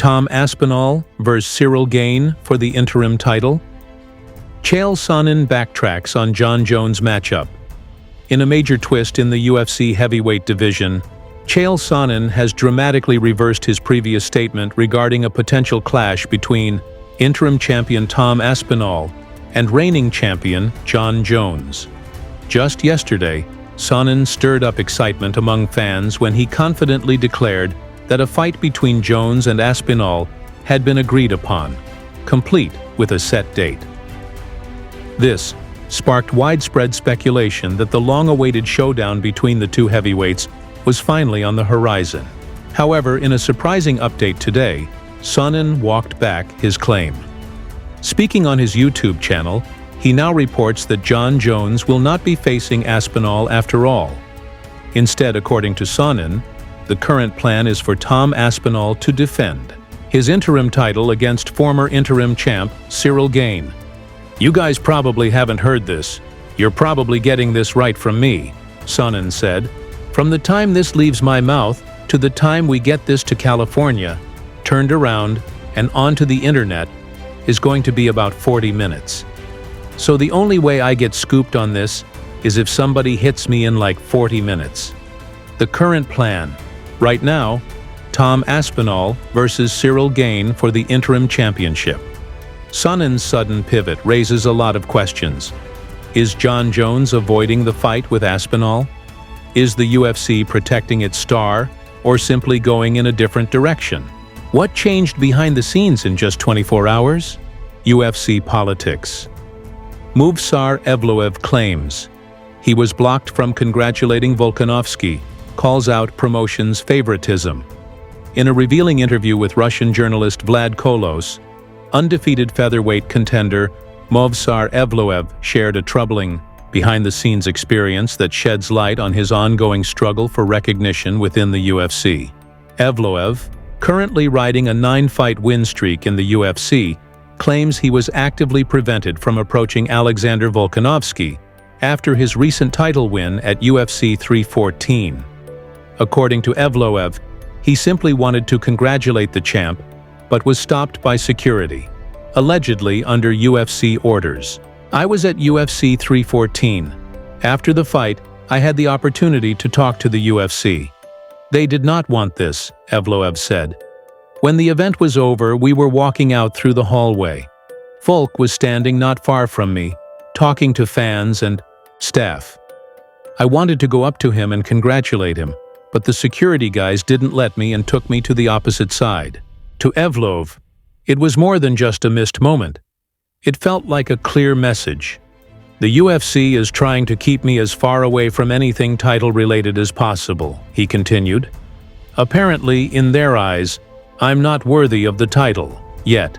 Tom Aspinall vs. Cyril Gane for the interim title. Chael Sonnen backtracks on Jon Jones matchup. In a major twist in the UFC heavyweight division, Chael Sonnen has dramatically reversed his previous statement regarding a potential clash between interim champion Tom Aspinall and reigning champion Jon Jones. Just yesterday, Sonnen stirred up excitement among fans when he confidently declared that a fight between Jones and Aspinall had been agreed upon, complete with a set date. This sparked widespread speculation that the long-awaited showdown between the two heavyweights was finally on the horizon. However, in a surprising update today, Sonnen walked back his claim. Speaking on his YouTube channel, he now reports that Jon Jones will not be facing Aspinall after all. Instead, according to Sonnen, the current plan is for Tom Aspinall to defend his interim title against former interim champ Cyril Gane. "You guys probably haven't heard this. You're probably getting this right from me," Sonnen said. "From the time this leaves my mouth to the time we get this to California, turned around, and onto the internet is going to be about 40 minutes. So the only way I get scooped on this is if somebody hits me in like 40 minutes. The current plan, right now, Tom Aspinall versus Cyril Gane for the interim championship." Sonnen's sudden pivot raises a lot of questions. Is Jon Jones avoiding the fight with Aspinall? Is the UFC protecting its star, or simply going in a different direction? What changed behind the scenes in just 24 hours? UFC politics. Movsar Evloev claims he was blocked from congratulating Volkanovski, calls out promotion's favoritism. In a revealing interview with Russian journalist Vlad Kolos, undefeated featherweight contender Movsar Evloev shared a troubling behind-the-scenes experience that sheds light on his ongoing struggle for recognition within the UFC. Evloev, currently riding a 9-fight win streak in the UFC, claims he was actively prevented from approaching Alexander Volkanovski after his recent title win at UFC 314. According to Evloev, he simply wanted to congratulate the champ, but was stopped by security, allegedly under UFC orders. "I was at UFC 314. After the fight, I had the opportunity to talk to the UFC. They did not want this," Evloev said. "When the event was over, we were walking out through the hallway. Volk was standing not far from me, talking to fans and staff. I wanted to go up to him and congratulate him, but the security guys didn't let me and took me to the opposite side." To Evloev, it was more than just a missed moment. It felt like a clear message. "The UFC is trying to keep me as far away from anything title-related as possible," he continued. "Apparently, in their eyes, I'm not worthy of the title, yet,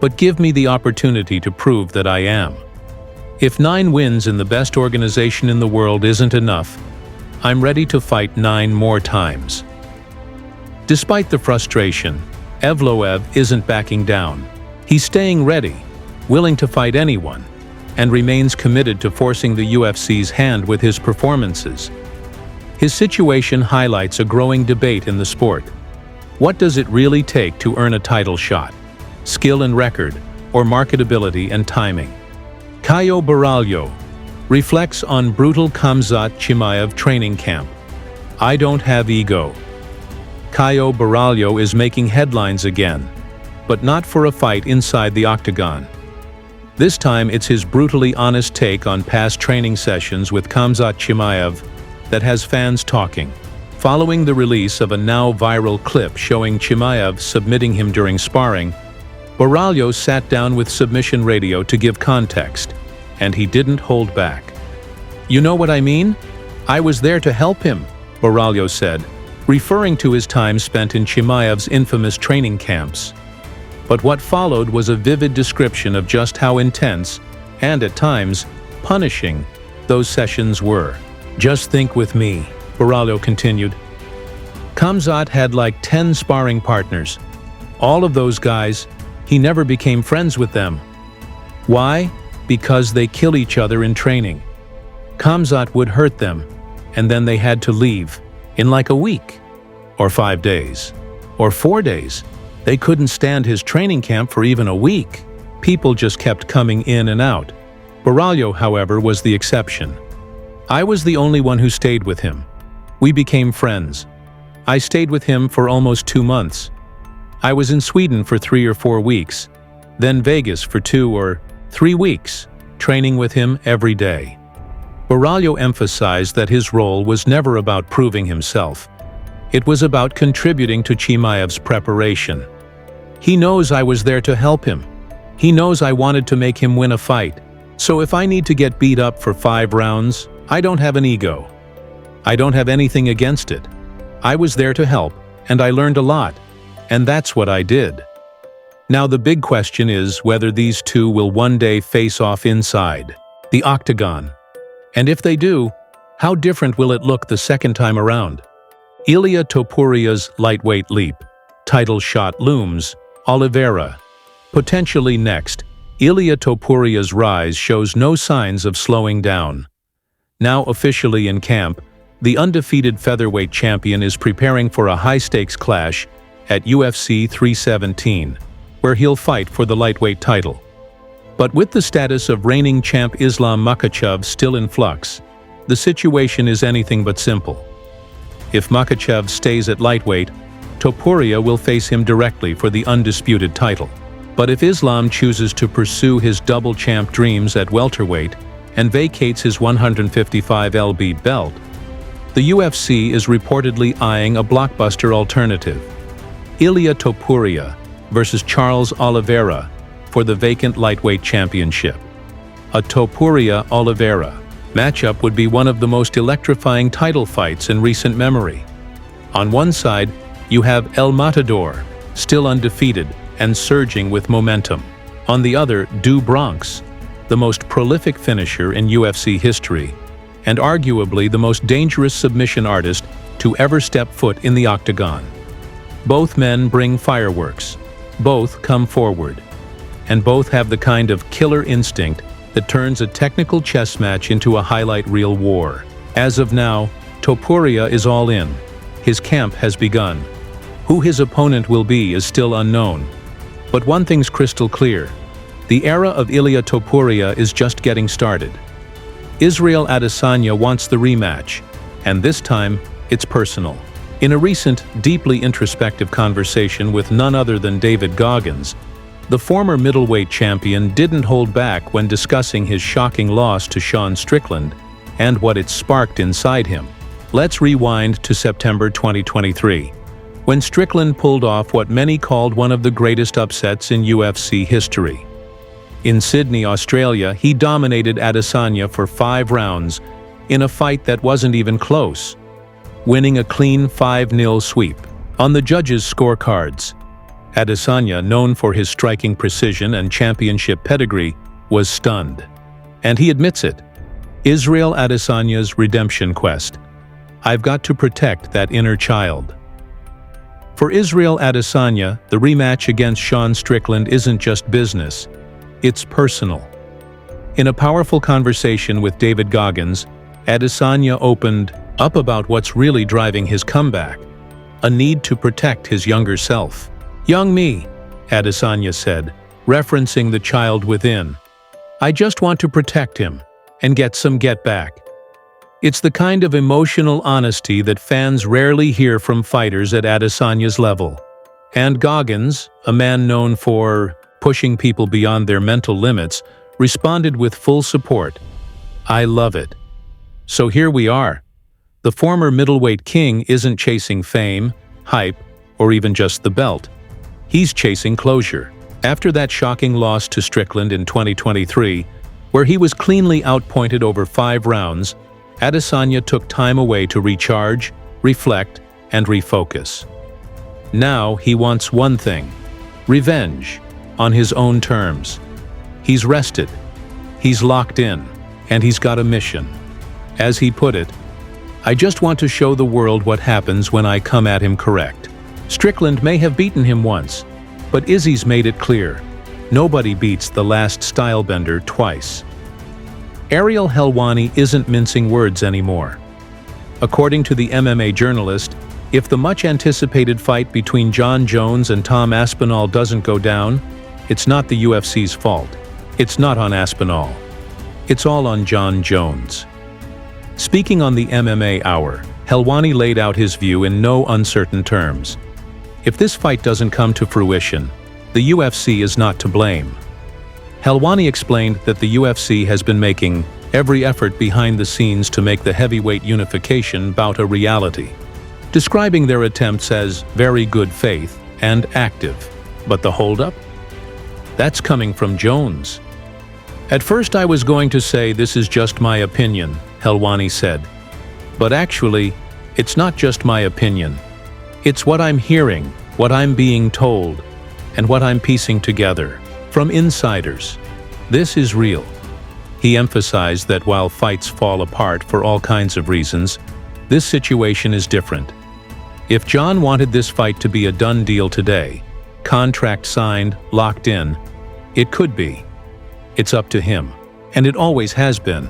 but give me the opportunity to prove that I am. If 9 wins in the best organization in the world isn't enough, I'm ready to fight 9 more times." Despite the frustration, Evloev isn't backing down. He's staying ready, willing to fight anyone, and remains committed to forcing the UFC's hand with his performances. His situation highlights a growing debate in the sport. What does it really take to earn a title shot? Skill and record, or marketability and timing? Caio Baralho reflects on brutal Khamzat Chimaev training camp. "I don't have ego." Caio Baralho is making headlines again, but not for a fight inside the octagon. This time it's his brutally honest take on past training sessions with Khamzat Chimaev that has fans talking. Following the release of a now viral clip showing Chimaev submitting him during sparring, Baralho sat down with Submission Radio to give context, and he didn't hold back. "You know what I mean? I was there to help him," Baralho said, referring to his time spent in Chimaev's infamous training camps. But what followed was a vivid description of just how intense, and at times, punishing, those sessions were. "Just think with me," Baralho continued. "Khamzat had like 10 sparring partners. All of those guys, he never became friends with them. Why? Because they kill each other in training. Khamzat would hurt them, and then they had to leave, in like a week, or 5 days, or 4 days. They couldn't stand his training camp for even a week. People just kept coming in and out. Baralho, however, was the exception. I was the only one who stayed with him. We became friends. I stayed with him for almost 2 months. I was in Sweden for 3 or 4 weeks, then Vegas for 2 or 3 weeks, training with him every day. Baralho emphasized that his role was never about proving himself. It was about contributing to Chimaev's preparation. He knows I was there to help him. He knows I wanted to make him win a fight. So if I need to get beat up for 5 rounds, I don't have an ego. I don't have anything against it. I was there to help, and I learned a lot, and that's what I did. Now the big question is whether these two will one day face off inside the octagon. And if they do, how different will it look the second time around? Ilia Topuria's lightweight leap. Title shot looms. Oliveira. Potentially next, Ilia Topuria's rise shows no signs of slowing down. Now officially in camp, the undefeated featherweight champion is preparing for a high-stakes clash at UFC 317, where he'll fight for the lightweight title. But with the status of reigning champ Islam Makhachev still in flux, the situation is anything but simple. If Makhachev stays at lightweight, Topuria will face him directly for the undisputed title. But if Islam chooses to pursue his double champ dreams at welterweight and vacates his 155 lb belt, the UFC is reportedly eyeing a blockbuster alternative: Ilia Topuria versus Charles Oliveira for the vacant lightweight championship. A Topuria-Oliveira matchup would be one of the most electrifying title fights in recent memory. On one side, you have El Matador, still undefeated and surging with momentum. On the other, Du Bronx, the most prolific finisher in UFC history, and arguably the most dangerous submission artist to ever step foot in the octagon. Both men bring fireworks, both come forward, and both have the kind of killer instinct that turns a technical chess match into a highlight reel war. As of now, Topuria is all in. His camp has begun. Who his opponent will be is still unknown. But one thing's crystal clear: the era of Ilia Topuria is just getting started. Israel Adesanya wants the rematch, and this time, it's personal. In a recent, deeply introspective conversation with none other than David Goggins, the former middleweight champion didn't hold back when discussing his shocking loss to Sean Strickland and what it sparked inside him. Let's rewind to September 2023. When Strickland pulled off what many called one of the greatest upsets in UFC history. In Sydney, Australia, he dominated Adesanya for 5 rounds in a fight that wasn't even close, winning a clean 5-0 sweep. On the judges' scorecards, Adesanya, known for his striking precision and championship pedigree, was stunned. And he admits it. Israel Adesanya's redemption quest. I've got to protect that inner child. For Israel Adesanya, the rematch against Sean Strickland isn't just business, it's personal. In a powerful conversation with David Goggins, Adesanya opened up about what's really driving his comeback: a need to protect his younger self. "Young me," Adesanya said, referencing the child within. "I just want to protect him and get some get back." It's the kind of emotional honesty that fans rarely hear from fighters at Adesanya's level. And Goggins, a man known for pushing people beyond their mental limits, responded with full support. "I love it." So here we are. The former middleweight king isn't chasing fame, hype, or even just the belt. He's chasing closure. After that shocking loss to Strickland in 2023, where he was cleanly outpointed over 5 rounds, Adesanya took time away to recharge, reflect, and refocus. Now he wants one thing: revenge, on his own terms. He's rested, he's locked in, and he's got a mission. As he put it, "I just want to show the world what happens when I come at him correct." Strickland may have beaten him once, but Izzy's made it clear: nobody beats the last stylebender twice. Ariel Helwani isn't mincing words anymore. According to the MMA journalist, If the much-anticipated fight between Jon Jones and Tom Aspinall doesn't go down, it's not the UFC's fault. It's not on Aspinall. It's all on Jon Jones. Speaking on the MMA Hour, Helwani laid out his view in no uncertain terms. If this fight doesn't come to fruition, the UFC is not to blame. Helwani explained that the UFC has been making every effort behind the scenes to make the heavyweight unification bout a reality, describing their attempts as very good faith and active. But the holdup? That's coming from Jones. At first I was going to say this is just my opinion, Helwani said. But actually, it's not just my opinion. It's what I'm hearing, what I'm being told, and what I'm piecing together from insiders. This is real. He emphasized that while fights fall apart for all kinds of reasons, this situation is different. If Jon wanted this fight to be a done deal today, contract signed, locked in, it could be. It's up to him, and it always has been.